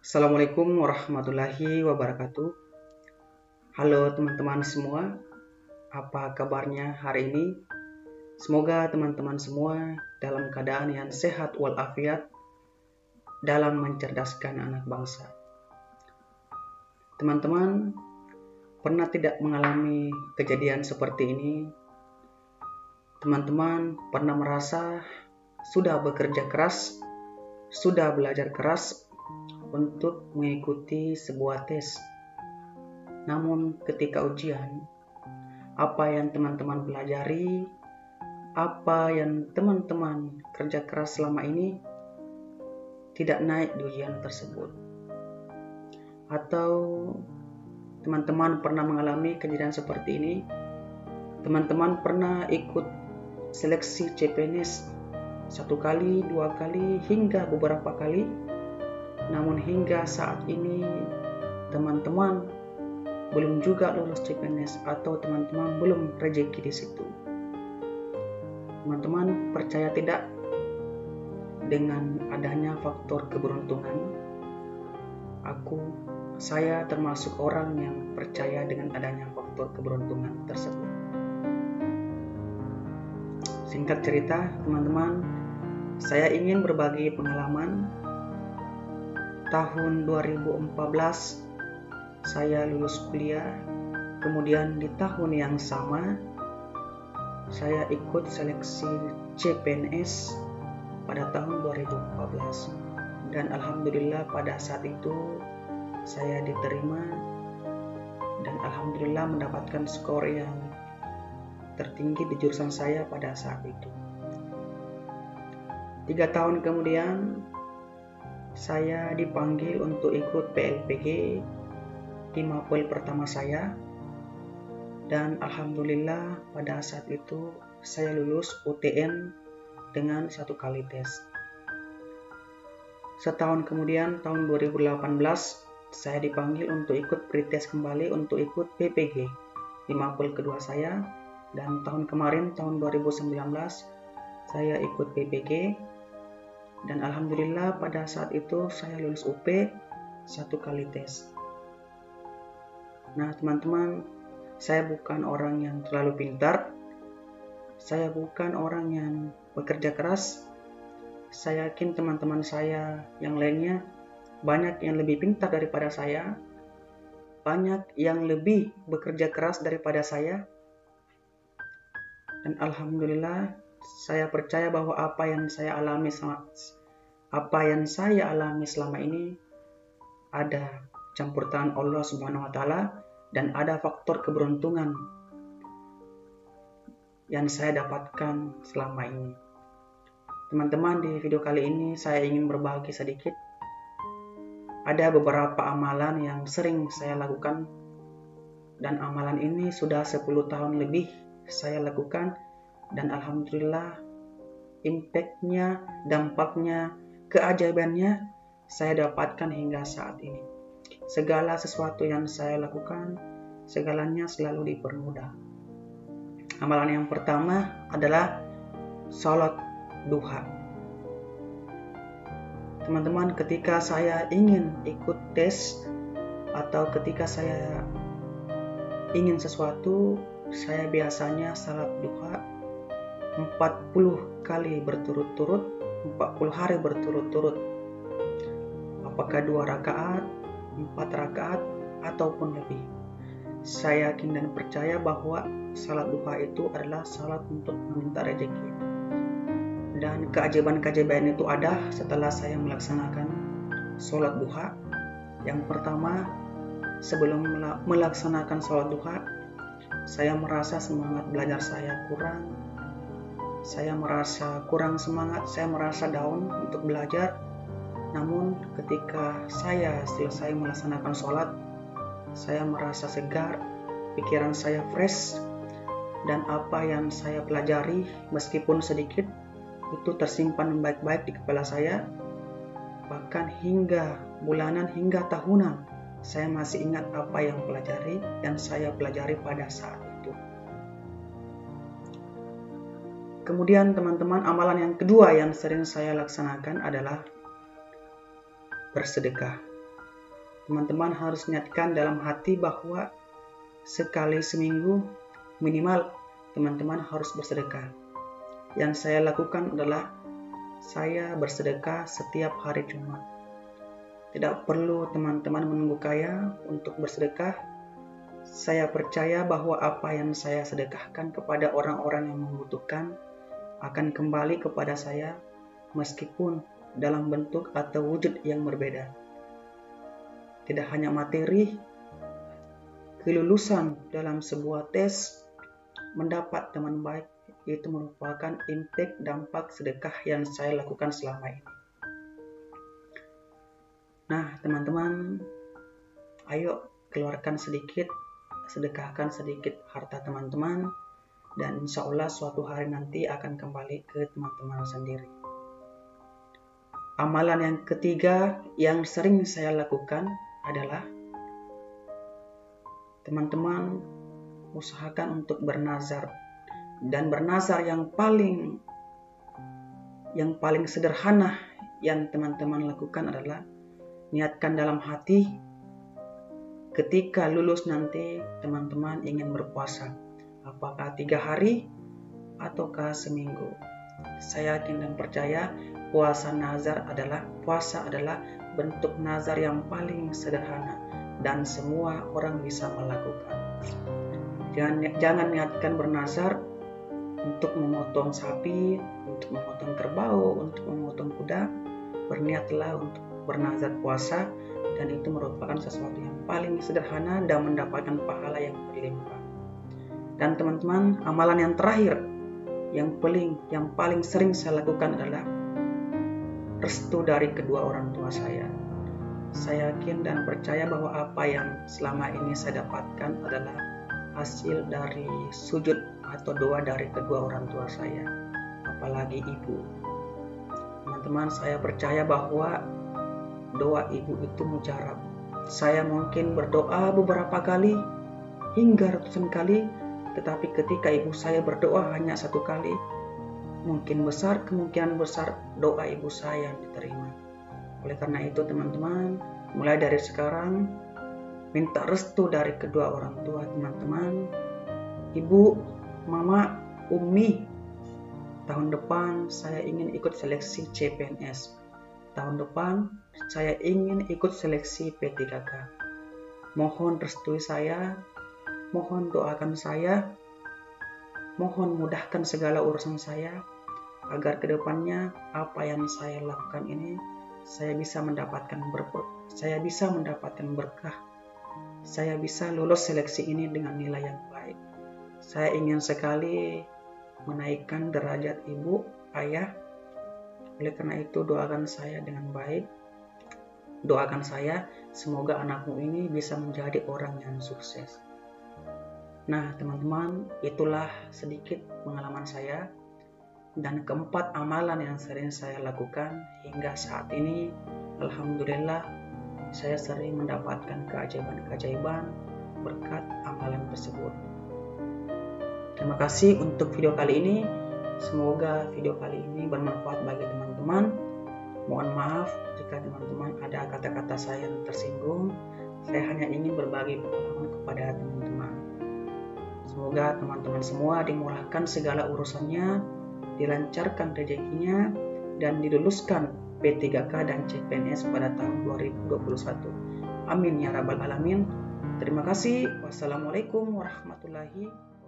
Assalamualaikum warahmatullahi wabarakatuh. Halo teman-teman semua, apa kabarnya hari ini? Semoga teman-teman semua dalam keadaan yang sehat walafiat dalam mencerdaskan anak bangsa. Teman-teman pernah tidak mengalami kejadian seperti ini? Teman-teman pernah merasa sudah bekerja keras, sudah belajar keras untuk mengikuti sebuah tes. Namun ketika ujian, apa yang teman-teman pelajari, apa yang teman-teman kerja keras selama ini tidak naik di ujian tersebut. Atau teman-teman pernah mengalami kejadian seperti ini, teman-teman pernah ikut seleksi CPNS 1 kali, 2 kali, hingga beberapa kali. Namun hingga saat ini teman-teman belum juga lulus CPNS atau teman-teman belum rezeki di situ. Teman-teman percaya tidak dengan adanya faktor keberuntungan? Saya termasuk orang yang percaya dengan adanya faktor keberuntungan tersebut. Singkat cerita, teman-teman, saya ingin berbagi pengalaman. Tahun 2014 saya lulus kuliah, kemudian di tahun yang sama saya ikut seleksi CPNS pada tahun 2014, dan alhamdulillah pada saat itu saya diterima dan alhamdulillah mendapatkan skor yang tertinggi di jurusan saya pada saat itu. 3 tahun kemudian saya dipanggil untuk ikut PLPG di mapel pertama saya, dan alhamdulillah pada saat itu saya lulus UTN dengan 1 kali tes. Setahun kemudian tahun 2018 saya dipanggil untuk ikut pretest kembali untuk ikut PPG di mapel kedua saya, dan tahun kemarin tahun 2019 saya ikut PPG dan alhamdulillah pada saat itu saya lulus UP 1 kali tes. Nah teman-teman, saya bukan orang yang terlalu pintar, saya bukan orang yang bekerja keras. Saya yakin teman-teman saya yang lainnya banyak yang lebih pintar daripada saya, banyak yang lebih bekerja keras daripada saya. Dan alhamdulillah saya percaya bahwa apa yang saya alami selama ini ada campur tangan Allah Subhanahu wa taala dan ada faktor keberuntungan yang saya dapatkan selama ini. Teman-teman, di video kali ini saya ingin berbagi sedikit. Ada beberapa amalan yang sering saya lakukan, dan amalan ini sudah 10 tahun lebih saya lakukan, dan alhamdulillah impactnya, dampaknya, keajaibannya saya dapatkan hingga saat ini. Segala sesuatu yang saya lakukan, segalanya selalu dipermudah. Amalan yang pertama adalah sholat duha. Teman-teman, ketika saya ingin ikut tes atau ketika saya ingin sesuatu, saya biasanya salat duha 40 kali berturut-turut, 40 hari berturut-turut. Apakah 2 rakaat, 4 rakaat, ataupun lebih. Saya yakin dan percaya bahwa salat duha itu adalah salat untuk meminta rezeki. Dan keajaiban-keajaiban itu ada setelah saya melaksanakan salat duha. Yang pertama, sebelum melaksanakan salat duha, saya merasa semangat belajar saya kurang. Saya merasa kurang semangat, saya merasa down untuk belajar. Namun ketika saya selesai melaksanakan sholat, saya merasa segar, pikiran saya fresh, dan apa yang saya pelajari meskipun sedikit itu tersimpan baik-baik di kepala saya. Bahkan hingga bulanan, hingga tahunan, saya masih ingat apa yang saya pelajari pada saat itu. Kemudian teman-teman, amalan yang kedua yang sering saya laksanakan adalah bersedekah. teman-teman harus niatkan dalam hati bahwa sekali seminggu minimal teman-teman harus bersedekah. Yang saya lakukan adalah saya bersedekah setiap hari Jumat. Tidak perlu teman-teman menunggu kaya untuk bersedekah. Saya percaya bahwa apa yang saya sedekahkan kepada orang-orang yang membutuhkan akan kembali kepada saya meskipun dalam bentuk atau wujud yang berbeda. Tidak hanya materi, kelulusan dalam sebuah tes, mendapat teman baik, itu merupakan impact dampak sedekah yang saya lakukan selama ini. Nah, teman-teman, ayo keluarkan sedikit, sedekahkan sedikit harta teman-teman, dan insya Allah suatu hari nanti akan kembali ke teman-teman sendiri. Amalan yang ketiga yang sering saya lakukan adalah teman-teman usahakan untuk bernazar. Dan bernazar yang paling sederhana yang teman-teman lakukan adalah niatkan dalam hati ketika lulus nanti teman-teman ingin berpuasa. Apakah 3 hari ataukah seminggu. Saya yakin dan percaya puasa adalah bentuk nazar yang paling sederhana dan semua orang bisa melakukan. Jangan niatkan bernazar untuk memotong sapi, untuk memotong kerbau, untuk memotong kuda. Berniatlah untuk bernazar puasa, dan itu merupakan sesuatu yang paling sederhana dan mendapatkan pahala yang berlimpah. Dan teman-teman, amalan yang terakhir yang paling sering saya lakukan adalah restu dari kedua orang tua saya. Saya yakin dan percaya bahwa apa yang selama ini saya dapatkan adalah hasil dari sujud atau doa dari kedua orang tua saya, apalagi ibu. Teman-teman, saya percaya bahwa doa ibu itu mujarab. Saya mungkin berdoa beberapa kali hingga ratusan kali, tetapi ketika ibu saya berdoa hanya 1 kali, kemungkinan besar doa ibu saya yang diterima. Oleh karena itu teman-teman, mulai dari sekarang minta restu dari kedua orang tua teman-teman. Ibu, mama, umi, tahun depan saya ingin ikut seleksi CPNS. Tahun depan saya ingin ikut seleksi P3K. Mohon restui saya, mohon doakan saya, mohon mudahkan segala urusan saya, agar kedepannya apa yang saya lakukan ini saya bisa mendapatkan berkah. Saya bisa lulus seleksi ini dengan nilai yang baik. Saya ingin sekali menaikkan derajat ibu, ayah. Oleh karena itu doakan saya dengan baik. Doakan saya semoga anakmu ini bisa menjadi orang yang sukses. Nah teman-teman, itulah sedikit pengalaman saya. Dan keempat amalan yang sering saya lakukan hingga saat ini, alhamdulillah saya sering mendapatkan keajaiban-keajaiban berkat amalan tersebut. Terima kasih untuk video kali ini. Semoga video kali ini bermanfaat bagi teman-teman. Mohon maaf jika teman-teman ada kata-kata saya yang tersinggung. Saya hanya ingin berbagi pengalaman kepada teman-teman. Semoga teman-teman semua dimurahkan segala urusannya, dilancarkan rezekinya, dan diluluskan P3K dan CPNS pada tahun 2021. Amin ya rabbal alamin. Terima kasih. Wassalamualaikum warahmatullahi wabarakatuh.